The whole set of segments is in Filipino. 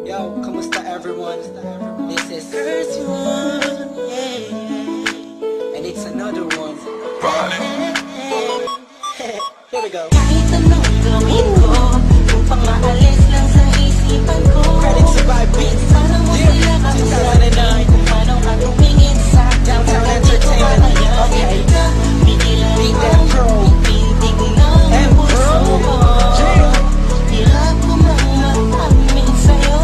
Yo, kamusta everyone? This is first one, yeah. And it's another one. Here we go. Kahit anong gawin ko, kung pang-aalis lang sa isipan ko, Ready to buy beats. paano mo sila kamusabi, kung paano ka tumingin sa Downtown dapat di ko Entertainment. kakayanin Okay. na pigilan Beat mo, that pro. itindig ng And puso pro. ko. Yeah. Hirap ko mang matamin sa'yo,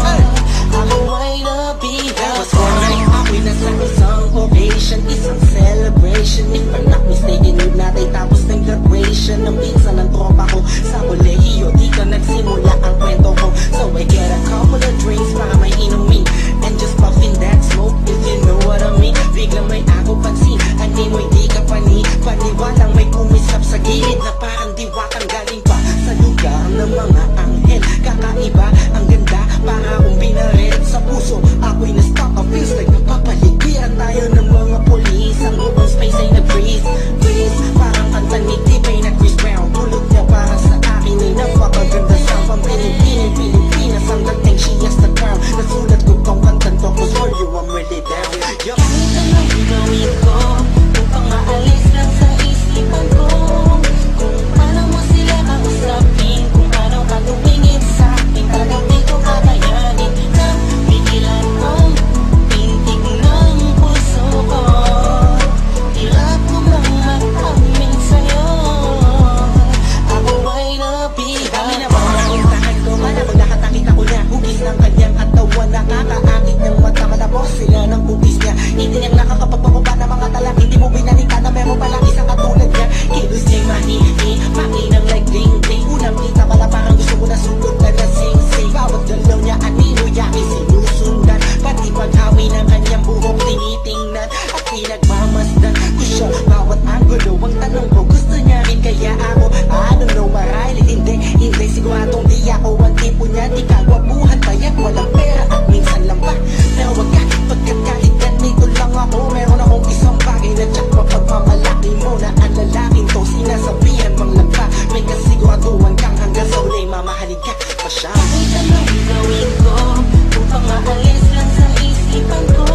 Hey. ako ay nabihag. That was one night. Ako'y nasa isang occasion, isang celebration. If I'm not mistaken, yun natin tapos ng graduation ng pinsan ng tropa ko sa kolehiyo. Dito nagsimula ang kwento ko. So I get a couple of drinks para may inumin and just puffin that smoke, if you know what I mean. Biglang may ako pansin, anin mo'y di ka paniwalang may kumisap sa gilid na parang diwatang galing pa sa lugar ng mga anghel. Kakaiba, ang ganda, para akong pinared sa puso. Ako'y na-stuck, feels like napapaligiran tayo ng mga polis. Ang urban space ay nag-freeze, freeze. Parang kanta ni T-Pain na Chris Brown. Tulog niya para sa akin ay napakaganda. Sa pampinipinin Pilipinas ang dating, she has the crown. Nasulat ko tong kantan to, cause for you I'm really down. Yo. Kahit anong gawin ko, kung pang-aalis lang sa isipan ko, kung paano mo sila kausapin, kung paano ka tumingin sa akin, talagang di ko kakayanin na pigilan ang pintig ng puso ko. Hirap ko mang matamin sa'yo, ako ay nabihag. Kami na pagkakuntahan ko, malabag nakatakita ko na hugis ng kanyang katawan. Nakakaakit ng mata, malabos sila ng hugis niya. Hindi niya nakakapagpapaba ng mga talak. Hindi mo binalita na meron palang isang katulad niya. Kilos niya'y mahini, makinang like ding-ding. Unang kita pala parang gusto mo na sugod na lasing-sing. Bawat galaw niya anino yakin sinusundan. Pati paghawi ng kanyang buhok tinitingnan at pinagmamasdan ko siya. Bawat angulo ang tanong ko, gusto niya rin kaya ako? I don't know, marahil hindi siguradong di ako ang tipo niya. Di kagwapuhan, payat, walang pera at minsan lang ba pero wag ka, pagkat kahit ganito lang ako, meron akong isang bagay na tsak mapagmamalaki mo na ang lalaking to sinasabihan mang lagpa. May kasiguraduhan kang hanggang sa uli mamahalin ka pa siya. Kahit anong gawin ko, kung pang-aalis lang sa isipan ko,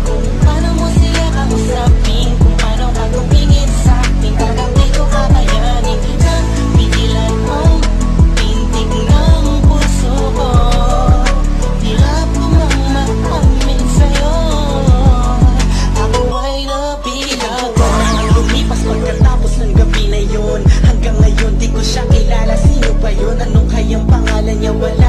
kung paano mo sila kausapin, kung paano ka tumingin sa akin, talagang di ko kakayanin na pigilan ang pintig ng puso ko. Hirap ko mang matamin sa'yo, ako ay nabihag. Ang lumipas pagkatapos ng gabi na yun, hanggang ngayon di ko siya kilala. Sino ba yun? Anong kayang pangalan niya? Wala